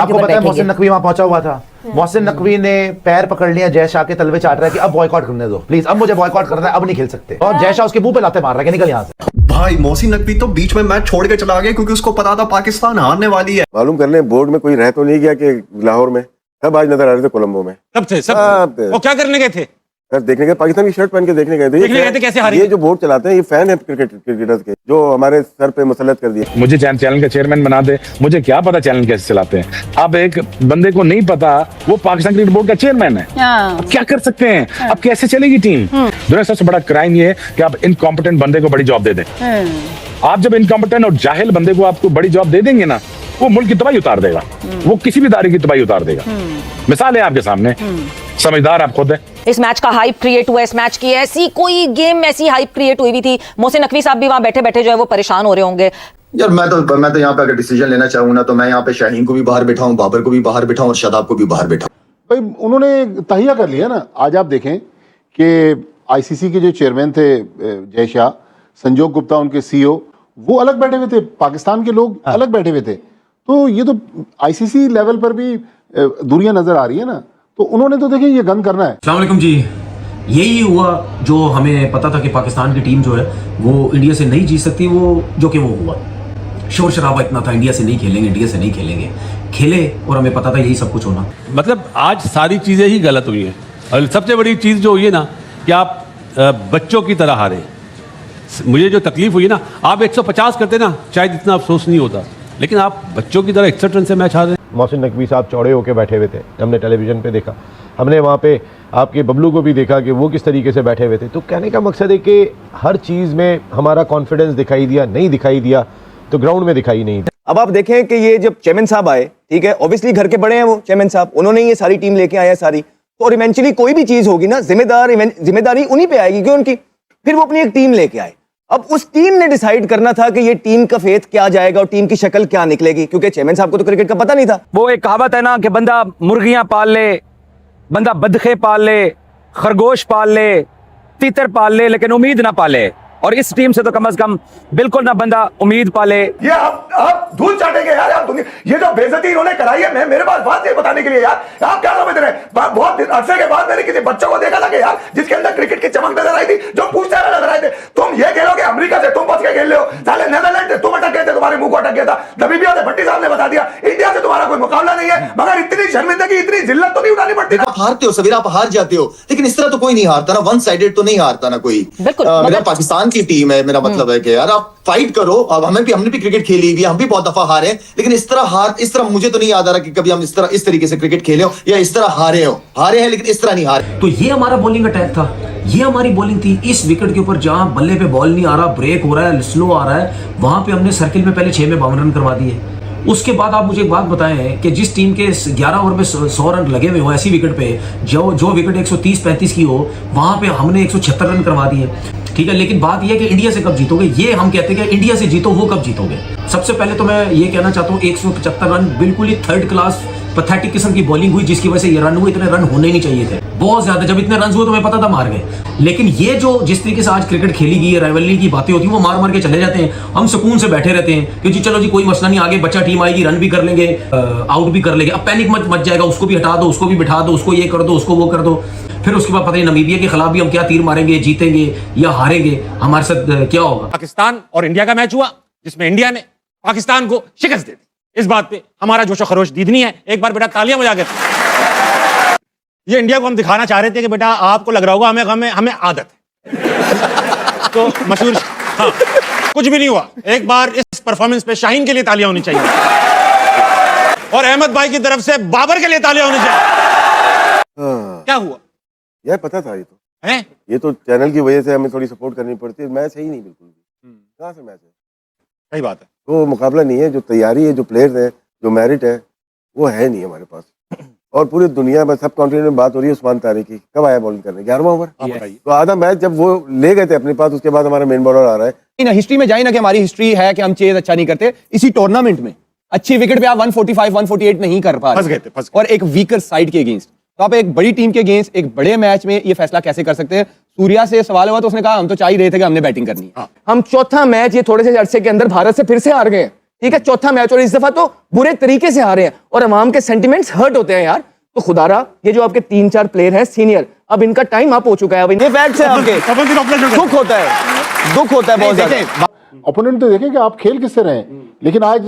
आपको पता है मोहसिन नकवी वहां पहुंचा हुआ था, मोहसिन नकवी ने पैर पकड़ लिया, जय शाह के तलवे चाट रहा है कि अब बॉयकॉट करने दो प्लीज, अब मुझे बॉयकॉट करना है, अब नहीं खेल सकते, और जय शाह उसके मुंह पे लाते मार रहा है कि निकल यहाँ से। भाई मोहसिन नकवी तो बीच में मैच छोड़ के चला गया क्योंकि उसको पता था पाकिस्तान हारने वाली है। मालूम कर लें बोर्ड में कोई रह तो नहीं गया कि लाहौर में सब आज नजर आ रहे थे कोलंबो में। सब थे, सब थे। वो क्या करने गए थे? सर देखने गए, पाकिस्तान की शर्ट पहन के देखने गए थे कैसे हारे। ये जो बोर्ड चलाते हैं ये फैन है क्रिकेटर्स के जो हमारे सर पे मुसल्लत कर दिए। मुझे चैनल का चेयरमैन बना दे, मुझे क्या पता चैनल कैसे चलाते हैं। अब एक बंदे को नहीं पता वो पाकिस्तान क्रिकेट बोर्ड का चेयरमैन है, अब क्या कर सकते हैं? अब कैसे चलेगी टीम? दुनिया सबसे बड़ा क्राइम ये है कि आप इनकॉम्पिटेंट बंदे को बड़ी जॉब दे दें। आप जब इनकॉम्पिटेंट और जाहिल बंदे को आपको बड़ी जॉब दे देंगे ना, वो मुल्क की तबाही उतार देगा, वो किसी भी इदारे की तबाही उतार देगा। मिसाल है आपके सामने, समझदार आप खुद है। इस मैच का हाइप क्रिएट हुआ, इस मैच की ऐसी कोई गेम ऐसी हाइप क्रिएट हुई भी थी, मोहसिन नकवी साहब भी वहां बैठे बैठे जो है वो परेशान हो रहे होंगे। यार मैं तो यहाँ पे अगर डिसीजन लेना चाहूँ ना तो मैं यहाँ पे शाहीन को भी बाहर बैठाऊं, बाबर को भी बाहर बैठाऊं और शादाब को भी बाहर बैठाऊं। भाई उन्होंने तहिया कर लिया ना। आज आप देखें कि आईसीसी के जो चेयरमैन थे जय शाह, संजोग गुप्ता उनके सीईओ, वो अलग बैठे हुए थे, पाकिस्तान के लोग अलग बैठे हुए थे। तो ये तो आईसीसी लेवल पर भी दूरियां नजर आ रही है ना। तो उन्होंने तो देखें ये गन करना है। अस्सलाम वालेकुम जी, यही हुआ जो हमें पता था कि पाकिस्तान की टीम जो है वो इंडिया से नहीं जीत सकती, वो जो कि वो हुआ। शोर शराबा इतना था, इंडिया से नहीं खेलेंगे, इंडिया से नहीं खेलेंगे, खेले और हमें पता था यही सब कुछ होना। मतलब आज सारी चीजें ही गलत हुई हैं और सबसे बड़ी चीज जो हुई है ना कि आप बच्चों की तरह हारे। मुझे जो तकलीफ हुई ना, आप 150 करते ना शायद इतना अफसोस नहीं होता, लेकिन आप बच्चों की तरह 61 रन से मैच हारे। मोहसिन नकवी साहब चौड़े होकर बैठे हुए थे, हमने टेलीविजन पे देखा, हमने वहाँ पे आपके बबलू को भी देखा कि वो किस तरीके से बैठे हुए थे। तो कहने का मकसद है कि हर चीज़ में हमारा कॉन्फिडेंस दिखाई दिया, नहीं दिखाई दिया तो ग्राउंड में दिखाई नहीं दिया। अब आप देखें कि ये जब चेयरमैन साहब आए, ठीक है, ऑब्वियसली घर के बड़े हैं वो चेयरमैन साहब, उन्होंने ये सारी टीम लेके आया सारी, तो और इवेंचुअली कोई भी चीज़ होगी ना जिम्मेदारी उन्हीं पे आएगी क्यों उनकी। फिर वो अपनी एक टीम लेके आए। अब उस टीम ने डिसाइड करना था कि ये टीम का फेथ क्या जाएगा और टीम की शक्ल क्या निकलेगी, क्योंकि चेयरमैन साहब को तो क्रिकेट का पता नहीं था। वो एक कहावत है ना कि बंदा मुर्गियां पाल ले, बंदा बदखे पाल ले, खरगोश पाल ले, तीतर पाल ले, लेकिन उम्मीद ना पाले। और इस टीम से तो कम से कम बिल्कुल ना बंदा उम्मीद पाले। ये आप धूल चाटेंगे यार, आप ये जो बेइज्जती इन्होंने कराई है, मैं मेरे पास बात नहीं बताने के लिए यार, आप क्या समझ रहे हैं? बहुत अरसे के बाद मैंने किसी बच्चों को देखा था कि यार जिसके अंदर क्रिकेट की चमक नजर आई थी, जो पूछते हुए नजर आए थे, तुम ये खेलोगे अमेरिका से, तुम बच के खेल रहे हो, साले नीदरलैंड से तुम अटक गए थे, तुम्हारे मुंह को अटक गया था, नबीबिया से भट्टी साहब ने बता दिया इंडिया से तुम्हारा कोई मुकाबला नहीं है। मगर इतनी शर्मिंदगी, इतनी जिल्लत तो नहीं उठानी पड़ती। आप हारते हो सवेरा, आप हार जाते हो, लेकिन इस तरह तो कोई नहीं हारता ना, वन साइडेड तो नहीं हारता ना कोई। मेरा पाकिस्तान की टीम है, मेरा मतलब है कि यार आप फाइट करो। अब हमने भी क्रिकेट खेली हुई है, हम भी बहुत दफा हारे, लेकिन इस तरह मुझे तो नहीं याद आ रहा कि कभी हम इस तरीके से क्रिकेट खेले हो या इस तरह हारे हैं, लेकिन इस तरह नहीं हारे। तो ये हमारा बॉलिंग अटैक था, ये हमारी बॉलिंग थी। इस विकेट के ऊपर जहां बल्ले पे बॉल नहीं आ रहा, ब्रेक हो रहा है, स्लो आ रहा है, वहां पे हमने सर्किल में पहले 6 में 52 रन करवा दिए। उसके बाद आप मुझे एक बात बताएं कि जिस टीम के 11 ओवर में 100 रन लगे हुए हो, ऐसी विकेट पे जो विकेट 130-35 की हो, वहां पे हमने 176 रन करवा दिए। ठीक है, लेकिन बात यह है कि इंडिया से कब जीतोगे, ये हम कहते हैं कि इंडिया से जीतो, वो कब जीतोगे। सबसे पहले तो मैं ये कहना चाहता हूँ 175 रन बिल्कुल ही थर्ड क्लास पैथेटिक किस्म की बॉलिंग हुई, जिसकी वजह से ये रन हुए। इतने रन होने नहीं चाहिए थे, बहुत ज्यादा। जब इतने रन हुए तो मैं पता था मार गए, लेकिन ये जो जिस तरीके से आज क्रिकेट खेली गई है, राइवलरी की बातें होती है, वो मार मार के चले जाते हैं। हम सुकून से बैठे रहते हैं कि जी चलो जी कोई मसला नहीं, आगे बच्चा टीम आएगी, रन भी कर लेंगे, आउट भी कर लेंगे। अब पैनिक मच जाएगा, उसको भी हटा दो, उसको भी बिठा दो, उसको ये कर दो, उसको वो कर दो। फिर उसके बाद पता नहीं नमीबिया के खिलाफ भी हम क्या तीर मारेंगे, जीतेंगे या हारेंगे, हमारे साथ क्या होगा। पाकिस्तान और इंडिया का मैच हुआ जिसमें इंडिया ने पाकिस्तान को शिकस्त दे दी। इस बात पे हमारा जोशो खरोश दीदनी है। एक बार बेटा तालियां बजा के। ये इंडिया को हम दिखाना चाह रहे थे कि बेटा आपको लग रहा होगा हमें आदत है। तो मशहूर, हाँ, कुछ भी नहीं हुआ। एक बार इस परफॉर्मेंस पे शाहीन के लिए तालियां होनी चाहिए और अहमद भाई की तरफ से बाबर के लिए तालियां होनी चाहिए। क्या हुआ यार? पता था ये तो है, ये तो चैनल की वजह से हमें थोड़ी सपोर्ट करनी पड़ती है। मैच है ही नहीं बिल्कुल भी, कहाँ से मैच है? सही बात है। तो मुकाबला नहीं है, जो तैयारी है, जो प्लेयर्स है, जो मेरिट है, वो है नहीं हमारे पास। और पूरी दुनिया में सब कॉन्टिनेंट में बात हो रही है उस्मान तारिक की, कब आया बॉलिंग करने? 11वां ओवर। तो आधा मैच जब वो ले गए थे अपने पास, उसके बाद हमारा मेन बॉलर आ रहा है। हिस्ट्री में जाए ना कि हमारी हिस्ट्री है कि हम चेज अच्छा नहीं करते। इसी टूर्नामेंट में अच्छी विकेट पे आप 145 148 नहीं कर पा रहे, और एक वीकर साइड के अगेंस्ट। तो आप एक बड़ी टीम के अगेंस्ट एक बड़े मैच में ये फैसला कैसे कर सकते हैं? सूर्या से सवाल हुआ तो उसने कहा हम तो चाह ही रहे थे कि हमने बैटिंग करनी है। हम चौथा मैच ये थोड़े से अरसे के अंदर भारत से फिर से हार गए। ठीक है, चौथा मैच, और इस दफा तो बुरे तरीके से हारे हैं और अवाम के सेंटिमेंट्स हर्ट होते हैं यार। तो खुदारा ये जो आपके 3-4 प्लेयर हैं सीनियर, अब इनका टाइम अप हो चुका है, अब ये फैक्ट्स है आपके। दुख होता है बहुत ज्यादा। ओपोनेंट तो देखें कि आप खेल किससे रहे हैं, लेकिन आज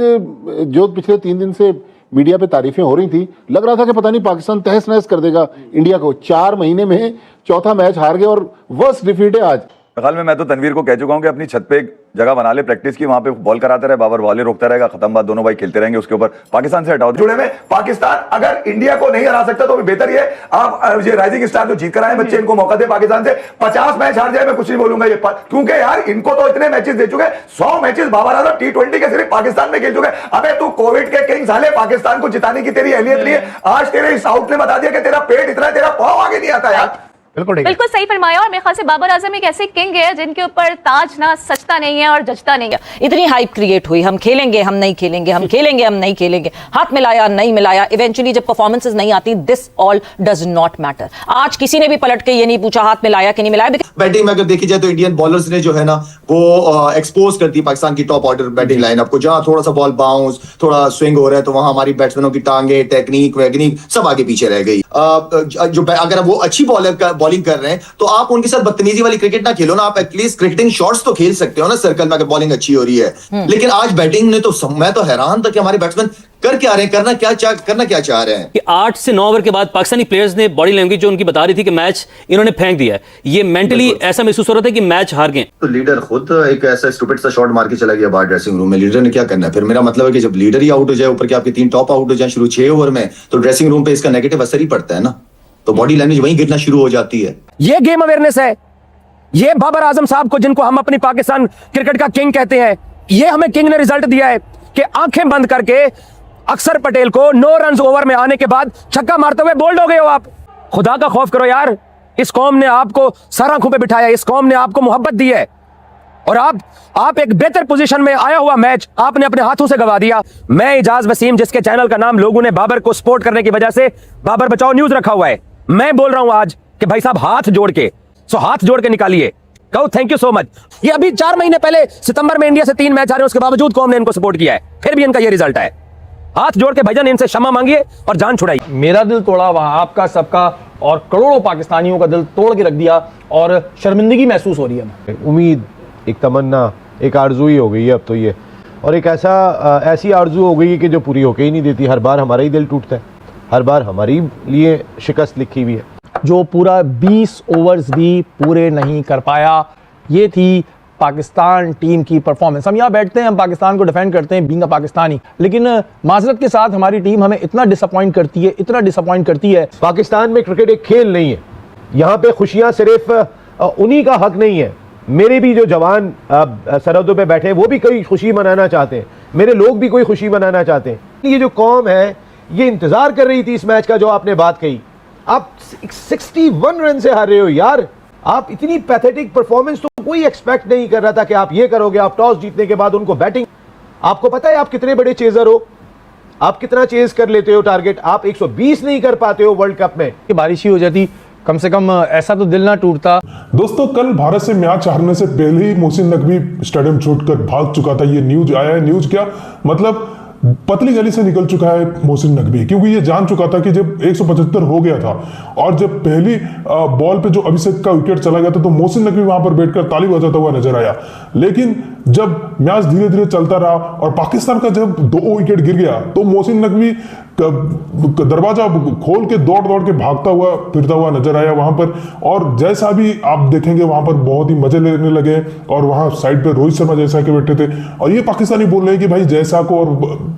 जो पिछले 3 दिन से मीडिया पे तारीफें हो रही थी, लग रहा था कि पता नहीं पाकिस्तान तहस नहस कर देगा इंडिया को। 4 महीने में चौथा मैच हार गए और वर्स्ट डिफीट है आज। कल में मैं तो तनवीर को कह चुका हूं कि अपनी छत पे एक जगह बना ले प्रैक्टिस की, वहां पे बॉल कराते रहे, बाबर बॉलें रोकता रहेगा, खत्म बात, दोनों भाई खेलते रहेंगे, उसके ऊपर पाकिस्तान से हटाओ। जुड़े में पाकिस्तान अगर इंडिया को नहीं हरा सकता तो भी बेहतर ये आप ये राइजिंग स्टार जो जीत कर आए बच्चे, इनको मौका दे पाकिस्तान से। 50 मैच हार जाए मैं कुछ नहीं बोलूंगा ये, क्योंकि यार इनको तो इतने मैचेस दे चुके, 100 मैचेस बाबर आजम T20 के सिर्फ पाकिस्तान में खेल चुके। अबे तू कोविड के किंग साले, पाकिस्तान को जिताने की तेरी अहलियत नहीं है। आज तेरे इस आउट ने बता दिया कि तेरा पेट इतना है, तेरा पाँव आगे नहीं आता यार। बिल्कुल सही फरमाया। और मेरे ख्याल से बाबर आजम एक ऐसे किंग है जिनके ऊपर ताज ना सजता नहीं है और जचता नहीं है। इतनी हाइप क्रिएट हुई, हम खेलेंगे, हम नहीं खेलेंगे, हम खेलेंगे, हम नहीं खेलेंगे, हाथ मिलाया नहीं मिलाया, इवेंचुअली जब परफॉर्मेंसेस नहीं आती, this all does not matter. आज किसी ने भी पलट के ये नहीं पूछा हाथ मिलाया कि नहीं मिलाया। बैटिंग में अगर देखी जाए तो इंडियन बॉलर्स ने जो है ना वो एक्सपोज कर दी पाकिस्तान की टॉप ऑर्डर बैटिंग लाइनअप को। जहां थोड़ा सा बॉल बाउंस, थोड़ा स्विंग हो रहा है, तो वहां हमारी बैट्समैनों की टांगे, टेक्निक वैगनिक सब आगे पीछे रह गई। जो अगर वो अच्छी बॉलिंग कर रहे हैं तो आप उनके साथ बदतमीजी वाली क्रिकेट ना खेलो ना, आप एटलीस्ट क्रिकेटिंग शॉट्स तो खेल सकते हो ना सर्कल में अगर बॉलिंग अच्छी हो रही है। लेकिन आज बैटिंग ने तो मैं तो हैरान था कि हमारे बैट्समैन कर क्या रहे हैं, करना क्या चाह रहे हैं। कि 8 से 9 ओवर के बाद पाकिस्तानी प्लेयर्स ने बॉडी लैंग्वेज जो उनकी बता रही थी कि मैच इन्होंने फेंक दिया है, ये मेंटली ऐसा महसूस हो रहा था कि मैच हार गए। तो लीडर खुद एक ऐसा स्टूपिड सा शॉट मार के चला गया बाहर ड्रेसिंग रूम में, लीडर ने क्या करना है फिर? मेरा मतलब है कि जब लीडर ही आउट हो जाए, ऊपर के आपके 3 टॉप आउट हो जाए शुरू 6 ओवर में, तो ड्रेसिंग रूम पे इसका नेगेटिव असर ही पड़ता है ना, तो बॉडी लैंग्वेज वहीं गिरना शुरू हो जाती है। ये गेम अवेयरनेस है, ये बाबर आजम साहब को, जिनको हम अपनी पाकिस्तान क्रिकेट का किंग कहते हैं, ये हमें किंग ने रिजल्ट दिया है कि आंखें बंद करके अक्षर पटेल को 9 रन ओवर में आने के बाद छक्का मारते हुए बोल्ड हो गए हो आप। खुदा का खौफ करो यार, इस कौम ने आपको सर आंखों पे बिठाया, इस कौम ने आपको मोहब्बत दी है और आप एक बेहतर पोजीशन में आया हुआ मैच आपने अपने हाथों से गवा दिया। मैं इजाज वसीम, जिसके चैनल का नाम लोगों ने बाबर को सपोर्ट करने की वजह से बाबर बचाओ न्यूज रखा हुआ है, मैं बोल रहा हूं आज कि भाई साहब हाथ जोड़ के निकालिए, कहो थैंक यू सो मच। ये अभी 4 महीने पहले सितंबर में इंडिया से 3 मैच हारे, उसके बावजूद कौम ने इनको सपोर्ट किया है, फिर भी इनका ये रिजल्ट है। हाथ जोड़ के भाईजान इनसे क्षमा मांगिए और जान छुड़ाइए। मेरा दिल तोड़ा, वहां आपका, सबका और करोड़ों पाकिस्तानियों का दिल तोड़ के रख दिया और शर्मिंदगी महसूस हो रही है। उम्मीद, एक तमन्ना, एक आरज़ू ही हो गई है अब तो ये, और एक ऐसी आरज़ू हो गई है कि जो पूरी होके ही नहीं देती। हर बार हमारा ही दिल टूटता है, हर बार हमारी लिए शिकस्त लिखी हुई है। जो पूरा 20 ओवर्स भी पूरे नहीं कर पाया, ये थी पाकिस्तान टीम की परफॉर्मेंस। हम यहाँ बैठते हैं, हम पाकिस्तान को डिफेंड करते हैं बीइंग अ पाकिस्तानी, लेकिन माजरत के साथ हमारी टीम हमें इतना डिसअपॉइंट करती है। पाकिस्तान में क्रिकेट एक खेल नहीं है, यहाँ पे खुशियाँ सिर्फ उन्हीं का हक नहीं है। मेरे भी जो जवान सरहदों पे बैठे हैं वो भी कोई खुशी मनाना चाहते हैं, मेरे लोग भी कोई खुशी मनाना चाहते हैं। ये जो कौम है ये इंतजार कर रही थी इस मैच का, जो आपने बात कही। आप 61 रन से हार रहे हो यार, आप इतनी पैथेटिक परफॉर्मेंस तो कोई एक्सपेक्ट नहीं कर रहा था कि आप ये करोगे। आप टॉस जीतने के बाद उनको बैटिंग, आपको पता है आप कितने बड़े चेजर हो, आप कितना चेज कर लेते हो टारगेट, आप 120 नहीं कर पाते हो वर्ल्ड कप में। बारिश ही हो जाती कम से कम, ऐसा तो दिल ना टूटता। दोस्तों, कल भारत से मैच हारने से पहले ही मोहसिन नकवी स्टेडियम छोड़कर भाग चुका था। ये न्यूज आया है, न्यूज क्या मतलब पतली गली से निकल चुका है मोहसिन नकवी, क्योंकि ये जान चुका था कि जब 175 हो गया था और जब पहली बॉल पे जो अभिषेक का विकेट चला गया था तो मोहसिन नकवी वहां पर बैठकर ताली बजाता हुआ नजर आया। लेकिन जब मैच धीरे धीरे चलता रहा और पाकिस्तान का जब 2 विकेट गिर गया तो मोहसिन नकवी दरवाजा खोल के दौड़ के भागता हुआ फिरता हुआ नजर आया वहां पर। और जैसा भी आप देखेंगे वहां पर बहुत ही मजे लेने लगे और वहां साइड पे रोहित शर्मा जैसा के बैठे थे और ये पाकिस्तानी बोल रहे हैं कि भाई जैसा को और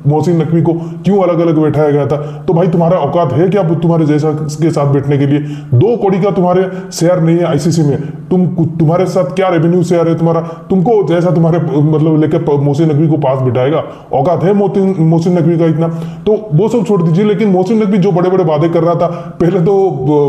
मोहसिन नकवी को क्यों अलग अलग बैठाया गया था। तो भाई तुम्हारा औकात है क्या तुम्हारे जैसा के साथ बैठने के लिए? 2 करोड़ का तुम्हारे शेयर नहीं है आईसीसी में, तुम्हारे साथ क्या रेवेन्यू शेयर है तुम्हारा? तुमको जैसा तुम्हारे मतलब लेकर मोहसिन नकवी को पास बिठाएगा? औकात है मोहसिन नकवी का इतना? तो वो सब छोड़ दीजिए, लेकिन मोहसिन नकवी जो बड़े बड़े वादे कर रहा था, पहले तो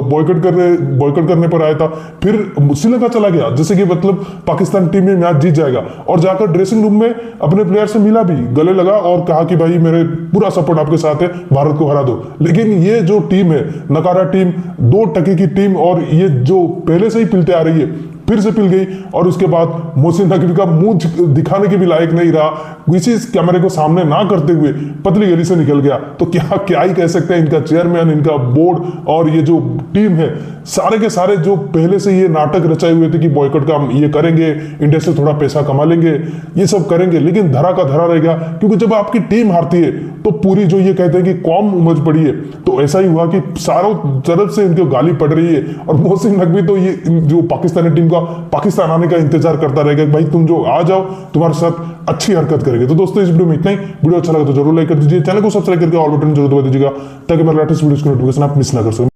बॉयकॉट करने पर आया था, फिर श्रीलंका चला गया जैसे कि मतलब पाकिस्तान टीम में मैच जीत जाएगा और जाकर ड्रेसिंग रूम में अपने प्लेयर से मिला भी, गले लगा और कहा कि भाई मेरे पूरा सपोर्ट आपके साथ है, भारत को हरा दो। लेकिन ये जो टीम है, नकारा टीम, 2 टके की टीम, और ये जो पहले से ही पिलते आ रही है, फिर से पिल गई और उसके बाद मोहसिन नकवी का मुंह दिखाने के भी लायक नहीं रहा, किसी कैमरे को सामने ना करते हुए पतली गली से निकल गया। तो क्या ही कह सकते हैं, इनका चेयरमैन, इनका बोर्ड और ये जो टीम है, सारे के सारे जो पहले से ये नाटक रचाए हुए थे कि बॉयकॉट का ये करेंगे, इंडिया से थोड़ा पैसा कमा लेंगे, ये सब करेंगे, लेकिन धरा का धरा रह गया। क्योंकि जब आपकी टीम हारती है तो पूरी जो ये कहते हैं कि कौम उमड़ पड़ी है, तो ऐसा ही हुआ कि चारों तरफ से इनकी गाली पड़ रही है। और मोहसिन नकवी तो ये जो पाकिस्तानी टीम का पाकिस्तान आने का इंतजार करता रहेगा, भाई तुम जो आ जाओ, तुम्हारे साथ अच्छी हरकत करेंगे। तो दोस्तों इस वीडियो में इतना ही। वीडियो अच्छा लगा तो जरूर लाइक कर दीजिए, चैनल को सब्सक्राइब करके ऑल बटन जरूर दबा दीजिएगा ताकि मेरे लेटेस्ट वीडियोस की नोटिफिकेशन आप मिस ना कर सकें।